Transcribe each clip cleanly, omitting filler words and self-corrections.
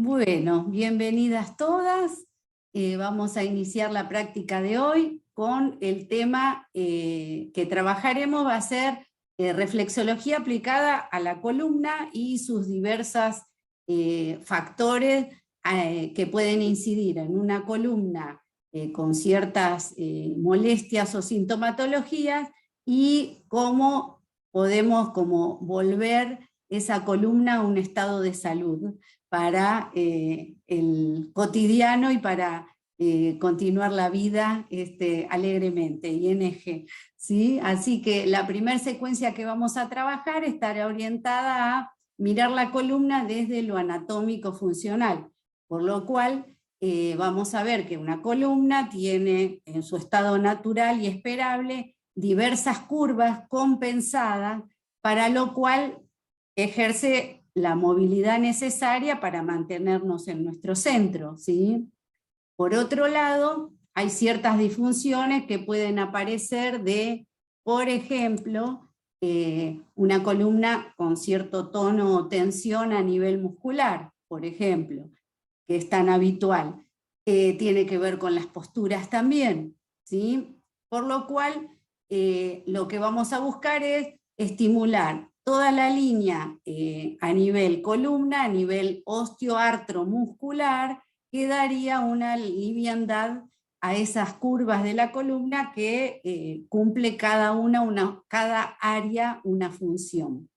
Bueno, bienvenidas todas. Vamos a iniciar la práctica de hoy con el tema que trabajaremos, va a ser reflexología aplicada a la columna y sus diversos factores que pueden incidir en una columna con ciertas molestias o sintomatologías, y cómo podemos volver esa columna a un estado de salud para el cotidiano y para continuar la vida alegremente y en eje, ¿sí? Así que la primera secuencia que vamos a trabajar estará orientada a mirar la columna desde lo anatómico funcional, por lo cual vamos a ver que una columna tiene en su estado natural y esperable diversas curvas compensadas, para lo cual ejerce la movilidad necesaria para mantenernos en nuestro centro, ¿sí? Por otro lado, hay ciertas disfunciones que pueden aparecer de, por ejemplo, una columna con cierto tono o tensión a nivel muscular, por ejemplo, que es tan habitual. Tiene que ver con las posturas también, ¿sí? Por lo cual, lo que vamos a buscar es estimular toda la línea a nivel columna, a nivel osteoartromuscular, que daría una liviandad a esas curvas de la columna que cumple cada área una función.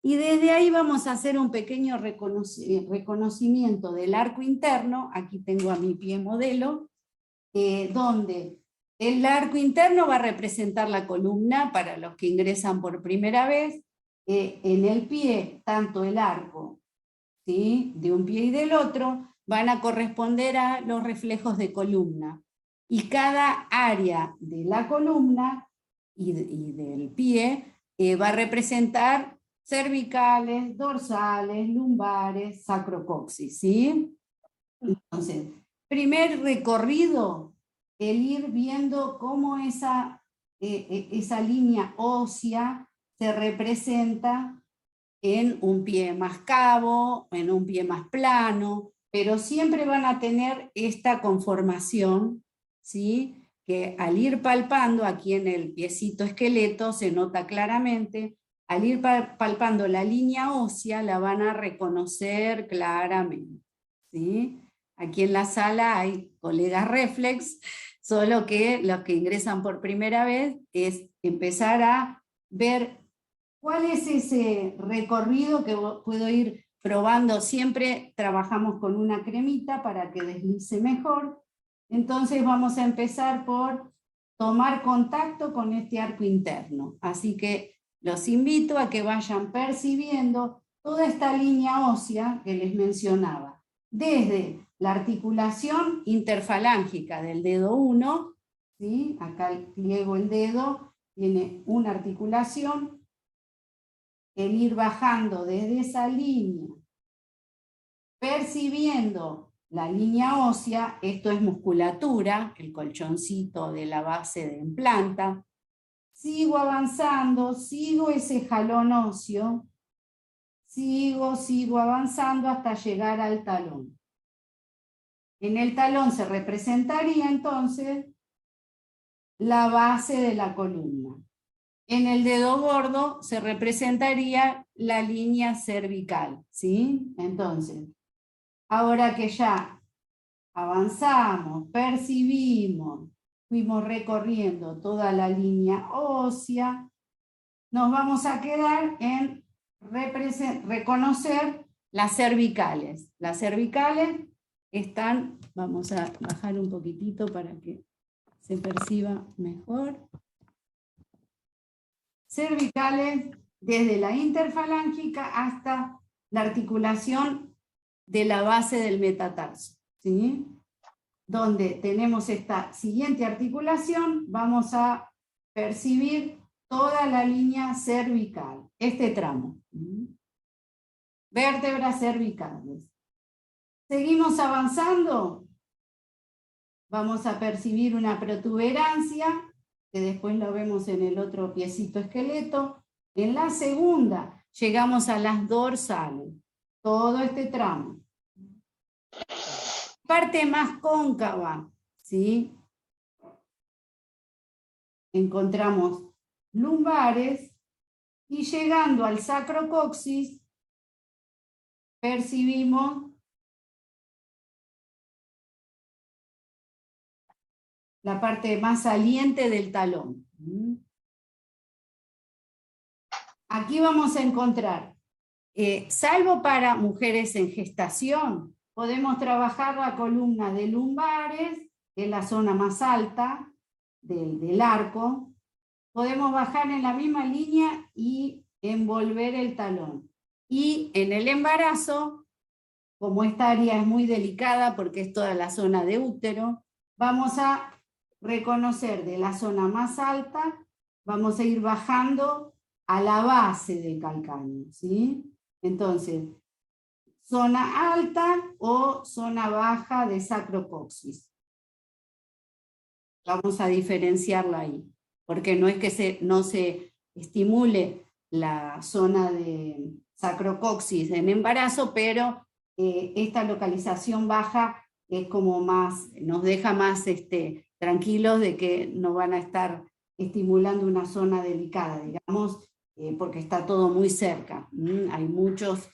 Y desde ahí vamos a hacer un pequeño reconocimiento del arco interno. Aquí tengo a mi pie modelo, donde el arco interno va a representar la columna para los que ingresan por primera vez. En el pie, tanto el arco, ¿sí?, de un pie y del otro, van a corresponder a los reflejos de columna. Y cada área de la columna y del pie va a representar cervicales, dorsales, lumbares, sacrocoxis, ¿sí? Entonces, primer recorrido, el ir viendo cómo esa línea ósea se representa en un pie más cabo, en un pie más plano, pero siempre van a tener esta conformación, ¿sí?, que al ir palpando aquí en el piecito esqueleto se nota claramente. Al ir palpando la línea ósea la van a reconocer claramente, ¿sí? Aquí en la sala hay colegas reflex, solo que los que ingresan por primera vez es empezar a ver cuál es ese recorrido que puedo ir probando. Siempre trabajamos con una cremita para que deslice mejor. Entonces vamos a empezar por tomar contacto con este arco interno. Así que los invito a que vayan percibiendo toda esta línea ósea que les mencionaba, desde la articulación interfalángica del dedo 1, ¿sí? Acá pliego el dedo, tiene una articulación, el ir bajando desde esa línea, percibiendo la línea ósea. Esto es musculatura, el colchoncito de la base de en planta. Sigo avanzando, sigo ese jalón óseo, sigo avanzando hasta llegar al talón. En el talón se representaría entonces la base de la columna. En el dedo gordo se representaría la línea cervical, ¿sí? Entonces, ahora que ya avanzamos, percibimos, fuimos recorriendo toda la línea ósea, nos vamos a quedar en reconocer las cervicales. Las cervicales están, vamos a bajar un poquitito para que se perciba mejor. Cervicales desde la interfalángica hasta la articulación de la base del metatarso, ¿sí? Donde tenemos esta siguiente articulación, vamos a percibir toda la línea cervical, este tramo. Vértebras cervicales. Seguimos avanzando, vamos a percibir una protuberancia, que después lo vemos en el otro piecito esqueleto. En la segunda llegamos a las dorsales, todo este tramo. Parte más cóncava, ¿sí? Encontramos lumbares y llegando al sacrocoxis percibimos la parte más saliente del talón. Aquí vamos a encontrar, salvo para mujeres en gestación, podemos trabajar la columna de lumbares, que es la zona más alta del arco. Podemos bajar en la misma línea y envolver el talón. Y en el embarazo, como esta área es muy delicada porque es toda la zona de útero, vamos a reconocer de la zona más alta, vamos a ir bajando a la base del calcáneo, ¿sí? Entonces, zona alta o zona baja de sacrocoxis. Vamos a diferenciarla ahí, porque no es que no se estimule la zona de sacrocoxis en embarazo, pero esta localización baja es como más, nos deja más tranquilos de que no van a estar estimulando una zona delicada, digamos, porque está todo muy cerca. Hay muchos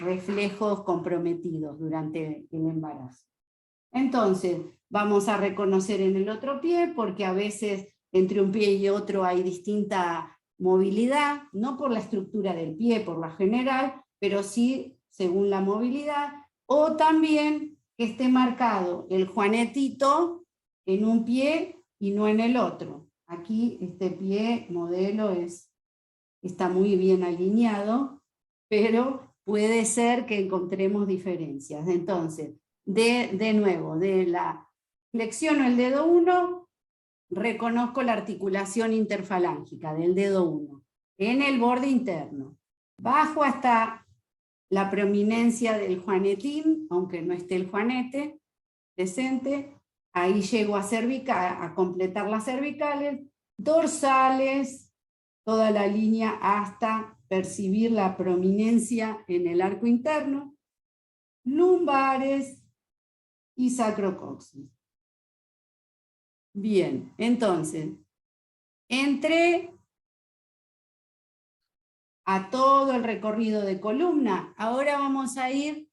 reflejos comprometidos durante el embarazo. Entonces, vamos a reconocer en el otro pie, porque a veces entre un pie y otro hay distinta movilidad, no por la estructura del pie, por la general, pero sí según la movilidad, o también que esté marcado el juanetito en un pie y no en el otro. Aquí este pie modelo está muy bien alineado, pero puede ser que encontremos diferencias. Entonces, de nuevo, de la flexiono el dedo 1, reconozco la articulación interfalángica del dedo 1 en el borde interno. Bajo hasta la prominencia del juanetín, aunque no esté el juanete presente. Ahí llego a completar las cervicales, dorsales, toda la línea hasta percibir la prominencia en el arco interno, lumbares y sacrocoxis. Bien, entonces, entré a todo el recorrido de columna. Ahora vamos a ir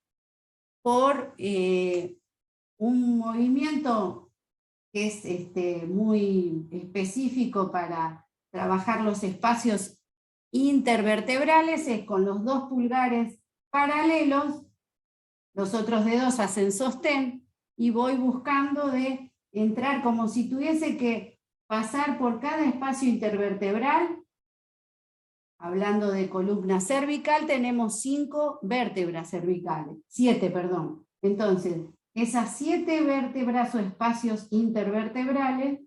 por un movimiento que es muy específico para trabajar los espacios intervertebrales, es con los 2 pulgares paralelos, los otros dedos hacen sostén, y voy buscando de entrar como si tuviese que pasar por cada espacio intervertebral. Hablando de columna cervical, tenemos 5 vértebras cervicales, 7, perdón. Entonces, esas 7 vértebras o espacios intervertebrales,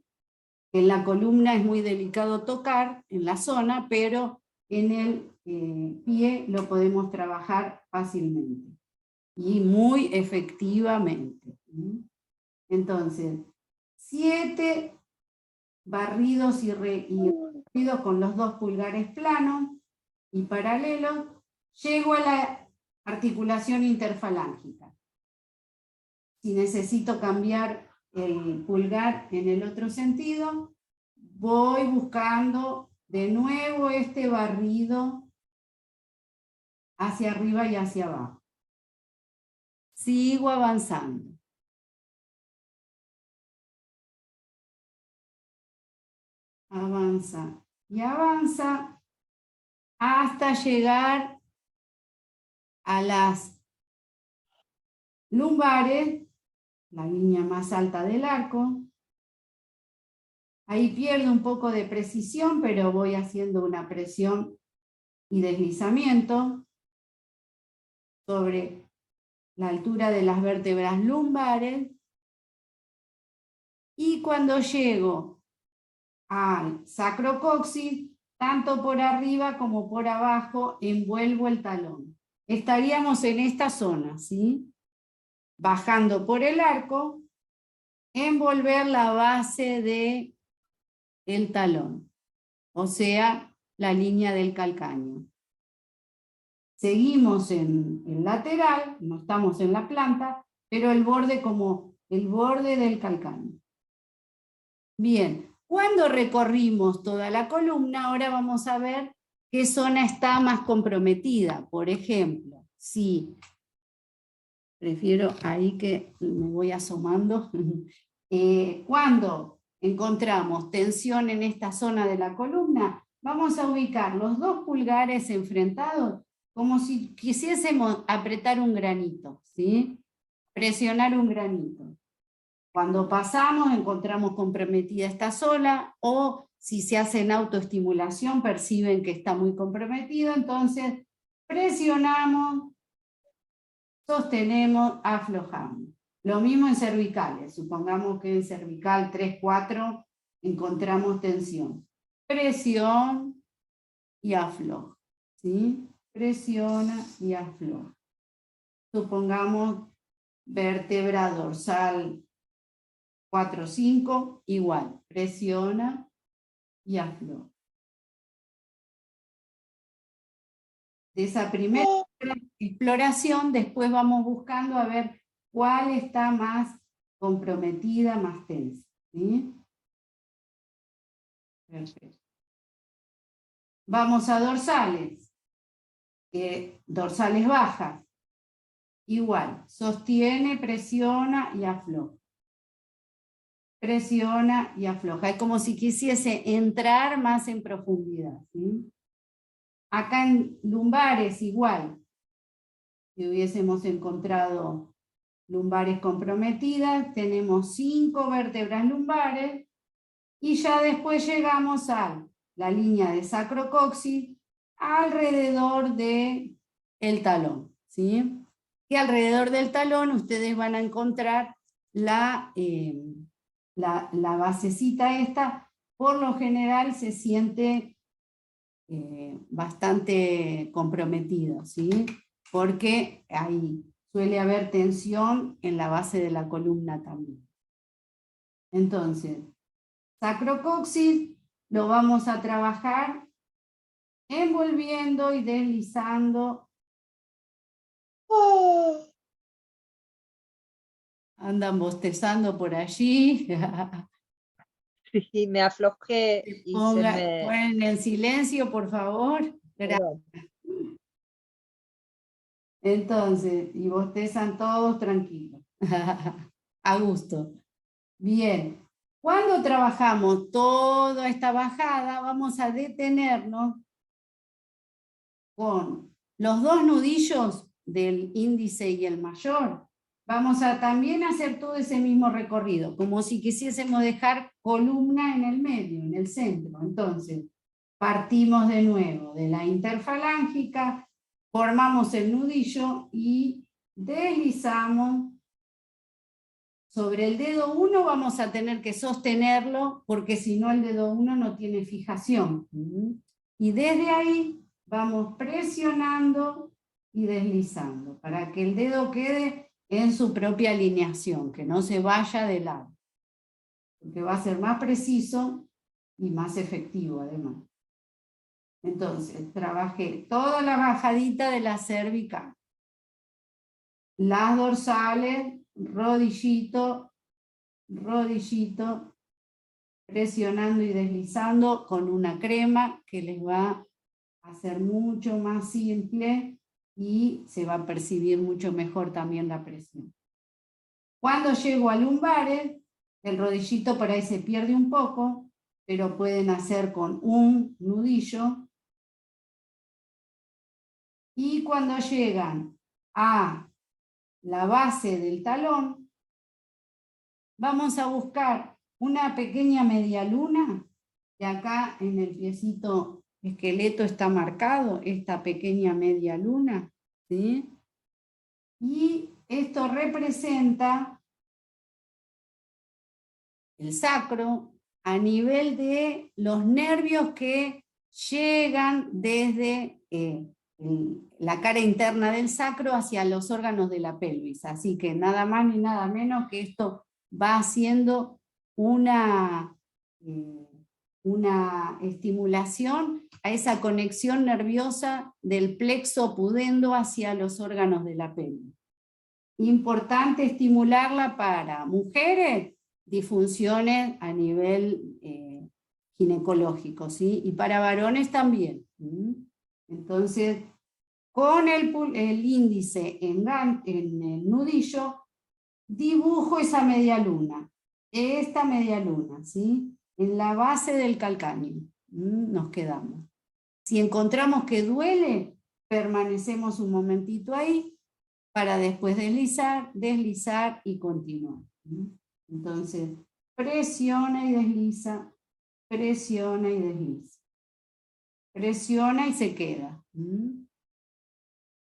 en la columna es muy delicado tocar en la zona, pero en el pie lo podemos trabajar fácilmente y muy efectivamente. Entonces, 7 barridos y recorridos con los 2 pulgares planos y paralelos, llego a la articulación interfalángica. Si necesito cambiar el pulgar en el otro sentido, voy buscando de nuevo este barrido hacia arriba y hacia abajo. Sigo avanzando. Avanza y avanza hasta llegar a las lumbares, la línea más alta del arco. Ahí pierdo un poco de precisión, pero voy haciendo una presión y deslizamiento sobre la altura de las vértebras lumbares. Y cuando llego al sacrocoxis, tanto por arriba como por abajo, envuelvo el talón. Estaríamos en esta zona, ¿sí? Bajando por el arco, envolver la base del talón, o sea, la línea del calcáneo. Seguimos en el lateral, no estamos en la planta, pero el borde como el borde del calcáneo. Bien, cuando recorrimos toda la columna, ahora vamos a ver qué zona está más comprometida. Por ejemplo, si prefiero ahí que me voy asomando, cuando encontramos tensión en esta zona de la columna, vamos a ubicar los 2 pulgares enfrentados como si quisiésemos apretar un granito, ¿sí? Presionar un granito. Cuando pasamos encontramos comprometida esta zona, o si se hacen autoestimulación perciben que está muy comprometido, entonces presionamos, sostenemos, aflojamos. Lo mismo en cervicales, supongamos que en cervical 3, 4 encontramos tensión. Presión y afloja, ¿sí? Presiona y afloja. Supongamos vértebra dorsal 4, 5, igual, presiona y afloja. De esa primera exploración, después vamos buscando a ver cuál está más comprometida, más tensa, ¿sí? Perfecto. Vamos a dorsales. Dorsales bajas. Igual, sostiene, presiona y afloja. Presiona y afloja. Es como si quisiese entrar más en profundidad, ¿sí? Acá en lumbares igual. Si hubiésemos encontrado lumbares comprometidas, tenemos 5 vértebras lumbares y ya después llegamos a la línea de sacrocoxis alrededor del talón, ¿sí? Y alrededor del talón ustedes van a encontrar la basecita esta, por lo general se siente bastante comprometido, ¿sí? Porque ahí suele haber tensión en la base de la columna también. Entonces, sacrocoxis lo vamos a trabajar envolviendo y deslizando. Andan bostezando por allí. Sí, me aflojé y Ponen en silencio, por favor. Perdón. Entonces, y bostezan todos tranquilos. A gusto. Bien. Cuando trabajamos toda esta bajada, vamos a detenernos con los 2 nudillos del índice y el mayor. Vamos a también hacer todo ese mismo recorrido, como si quisiésemos dejar columna en el medio, en el centro. Entonces, partimos de nuevo de la interfalángica, formamos el nudillo y deslizamos. Sobre el dedo 1 vamos a tener que sostenerlo, porque si no el dedo 1 no tiene fijación. Y desde ahí vamos presionando y deslizando, para que el dedo quede en su propia alineación, que no se vaya de lado, porque va a ser más preciso y más efectivo además. Entonces, trabajé toda la bajadita de la cervical, las dorsales, rodillito, rodillito, presionando y deslizando con una crema que les va a hacer mucho más simple y se va a percibir mucho mejor también la presión. Cuando llego a lumbares, el rodillito por ahí se pierde un poco, pero pueden hacer con un nudillo. Y cuando llegan a la base del talón, vamos a buscar una pequeña media luna, que acá en el piecito esqueleto está marcado, esta pequeña media luna, ¿sí? Y esto representa el sacro a nivel de los nervios que llegan desde la cara interna del sacro hacia los órganos de la pelvis. Así que nada más ni nada menos que esto va haciendo una estimulación a esa conexión nerviosa del plexo pudendo hacia los órganos de la pelvis. importante estimularla para mujeres, disfunciones a nivel ginecológico, ¿sí? Y para varones también. Entonces, con el índice en el nudillo, dibujo esa media luna, esta media luna, ¿sí? En la base del calcáneo. Nos quedamos. Si encontramos que duele, permanecemos un momentito ahí para después deslizar, deslizar y continuar. Entonces, presiona y desliza, presiona y desliza. Presiona y se queda.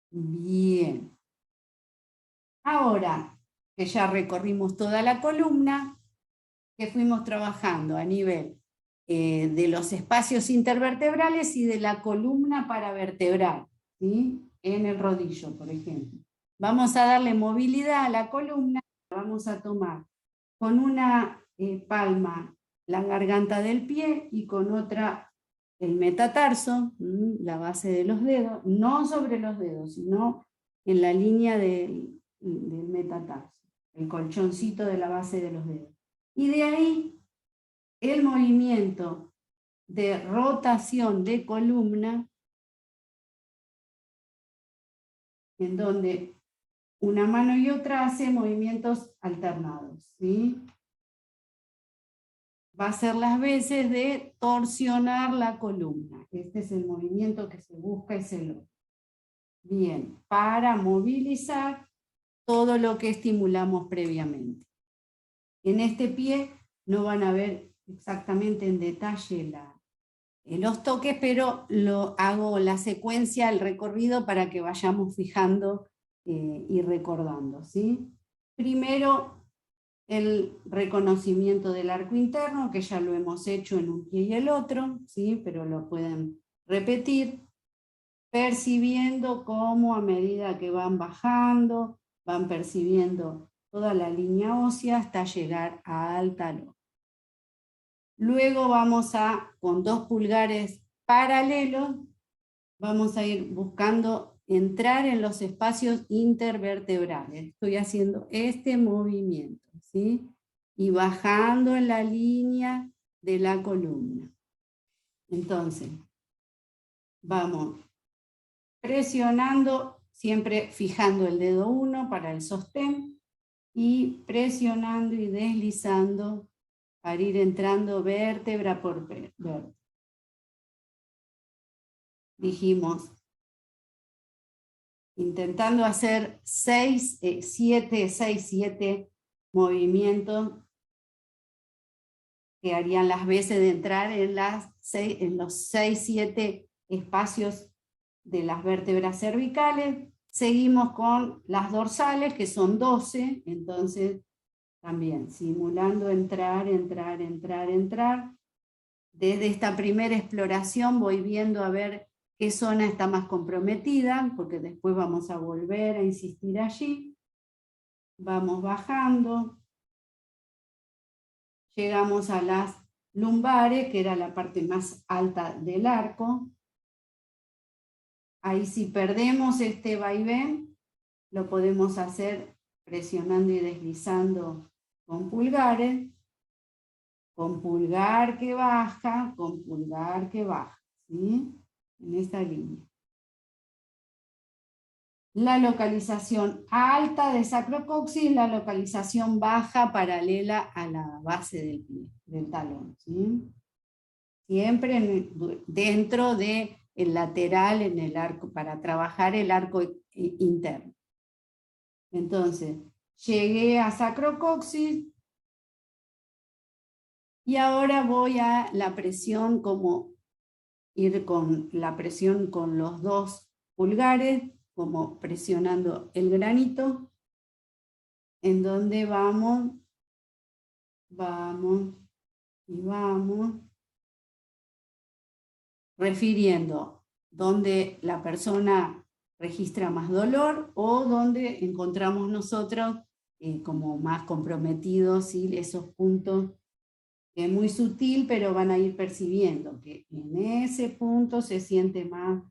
Bien. Ahora que ya recorrimos toda la columna, que fuimos trabajando a nivel de los espacios intervertebrales y de la columna paravertebral, ¿sí? En el rodillo, por ejemplo. Vamos a darle movilidad a la columna, vamos a tomar con una palma la garganta del pie y con otra el metatarso, la base de los dedos, no sobre los dedos, sino en la línea del metatarso, el colchoncito de la base de los dedos. Y de ahí el movimiento de rotación de columna, en donde una mano y otra hace movimientos alternados, ¿sí? Va a ser las veces de torsionar la columna. Este es el movimiento que se busca y se logra. Bien, para movilizar todo lo que estimulamos previamente. En este pie no van a ver exactamente en detalle los toques, pero hago la secuencia, el recorrido para que vayamos fijando y recordando, ¿sí? Primero, el reconocimiento del arco interno, que ya lo hemos hecho en un pie y el otro, ¿sí? Pero lo pueden repetir, percibiendo cómo a medida que van bajando, van percibiendo toda la línea ósea hasta llegar al talón. Luego vamos con 2 pulgares paralelos, vamos a ir buscando entrar en los espacios intervertebrales. Estoy haciendo este movimiento, ¿sí? Y bajando en la línea de la columna. Entonces, vamos presionando, siempre fijando el dedo 1 para el sostén, y presionando y deslizando para ir entrando vértebra por vértebra. Dijimos, intentando hacer 7 movimientos que harían las veces de entrar en los 6-7 espacios de las vértebras cervicales. Seguimos con las dorsales, que son 12, entonces también simulando entrar. Desde esta primera exploración voy viendo a ver qué zona está más comprometida, porque después vamos a volver a insistir allí. Vamos bajando. Llegamos a las lumbares, que era la parte más alta del arco. Ahí si perdemos este vaivén, lo podemos hacer presionando y deslizando con pulgares, con pulgar que baja, con pulgar que baja, ¿sí? En esta línea. La localización alta de sacrocoxis, la localización baja paralela a la base del pie, del talón, ¿sí? Siempre dentro del lateral en el arco, para trabajar el arco interno. Entonces, llegué a sacrocoxis y ahora voy a la presión, como ir con la presión con los 2 pulgares, como presionando el granito, en donde vamos y vamos, refiriendo donde la persona registra más dolor o donde encontramos nosotros como más comprometidos, ¿sí? Esos puntos que es muy sutil, pero van a ir percibiendo que en ese punto se siente más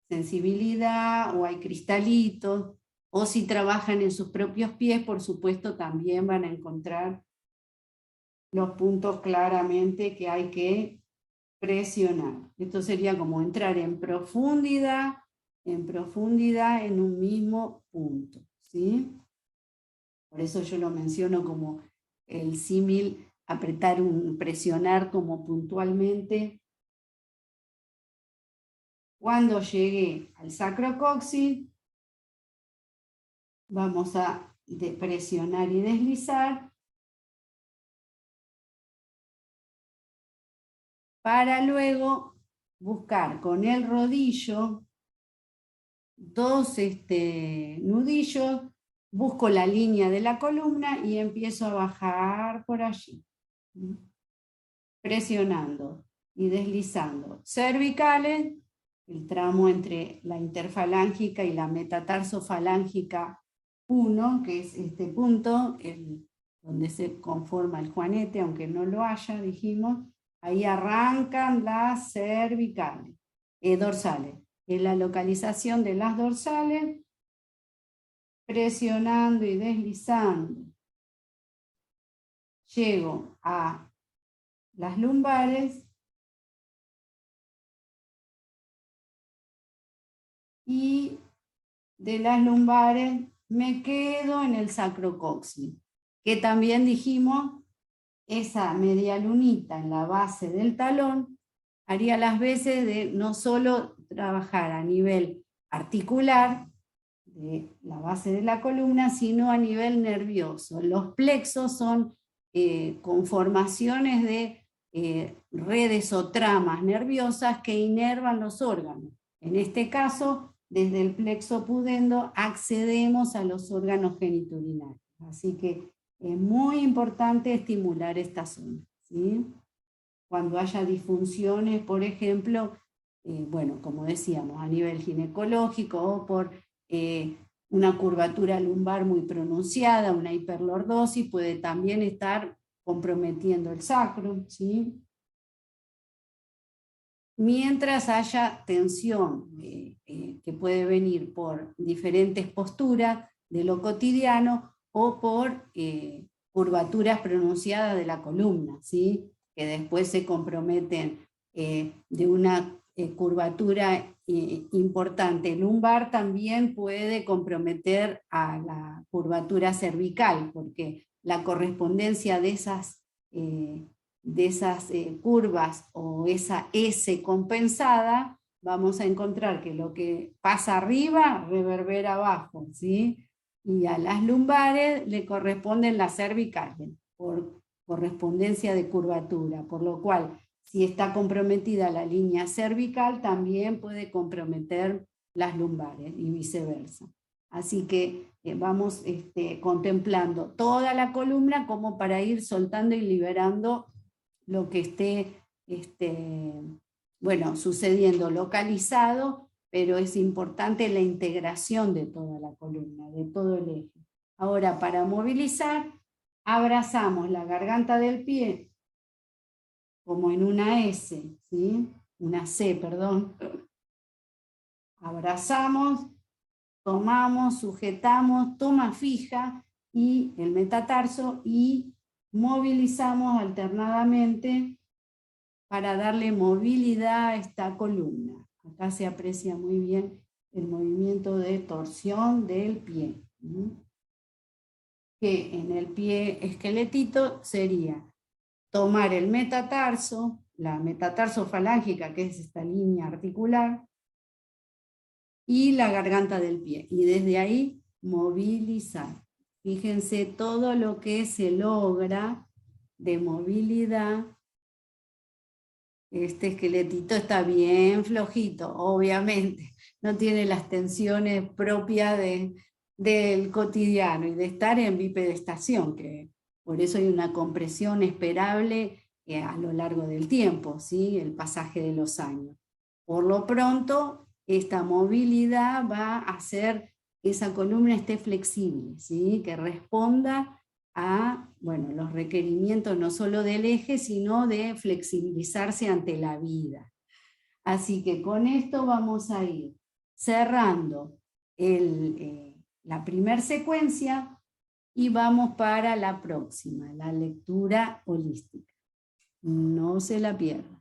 sensibilidad o hay cristalitos, o si trabajan en sus propios pies, por supuesto, también van a encontrar los puntos claramente que hay que presionar. Esto sería como entrar en profundidad en un mismo punto, ¿sí? Por eso yo lo menciono como el símil, presionar como puntualmente. Cuando llegue al sacrocóccix, vamos a presionar y deslizar para luego buscar con el rodillo dos nudillos, busco la línea de la columna y empiezo a bajar por allí, presionando y deslizando. Cervicales, el tramo entre la interfalángica y la metatarsofalángica 1, que es este punto, donde se conforma el juanete, aunque no lo haya, dijimos, ahí arrancan las cervicales, dorsales. En la localización de las dorsales, presionando y deslizando, llego a las lumbares y de las lumbares me quedo en el sacrocóccix, que también dijimos, esa media lunita en la base del talón haría las veces de no solo trabajar a nivel articular, de la base de la columna, sino a nivel nervioso. Los plexos son conformaciones de redes o tramas nerviosas que inervan los órganos. En este caso, desde el plexo pudendo accedemos a los órganos genitourinarios. Así que es muy importante estimular esta zona, ¿sí? Cuando haya disfunciones, por ejemplo, bueno, como decíamos, a nivel ginecológico o por una curvatura lumbar muy pronunciada, una hiperlordosis, puede también estar comprometiendo el sacro, ¿sí? Mientras haya tensión que puede venir por diferentes posturas de lo cotidiano o por curvaturas pronunciadas de la columna, ¿sí? Que después se comprometen de una curvatura importante lumbar, también puede comprometer a la curvatura cervical, porque la correspondencia de esas curvas o esa S compensada, vamos a encontrar que lo que pasa arriba reverbera abajo, ¿sí? Y a las lumbares le corresponden las cervicales, por correspondencia de curvatura, por lo cual, si está comprometida la línea cervical, también puede comprometer las lumbares y viceversa. Así que vamos contemplando toda la columna como para ir soltando y liberando lo que esté bueno, sucediendo localizado, pero es importante la integración de toda la columna, de todo el eje. Ahora, para movilizar, abrazamos la garganta del pie como en una S, ¿sí? Una C, perdón. Abrazamos, tomamos, sujetamos, toma fija y el metatarso y movilizamos alternadamente para darle movilidad a esta columna. Acá se aprecia muy bien el movimiento de torsión del pie, que en el pie esqueletito sería tomar el metatarso, la metatarsofalángica, que es esta línea articular, y la garganta del pie, y desde ahí movilizar. Fíjense todo lo que se logra de movilidad. Este esqueletito está bien flojito, obviamente, no tiene las tensiones propias del cotidiano y de estar en bipedestación, que por eso hay una compresión esperable a lo largo del tiempo, ¿sí? El pasaje de los años. Por lo pronto, esta movilidad va a hacer que esa columna esté flexible, ¿sí? Que responda a los requerimientos no solo del eje, sino de flexibilizarse ante la vida. Así que con esto vamos a ir cerrando la primera secuencia y vamos para la próxima, la lectura holística. No se la pierdan.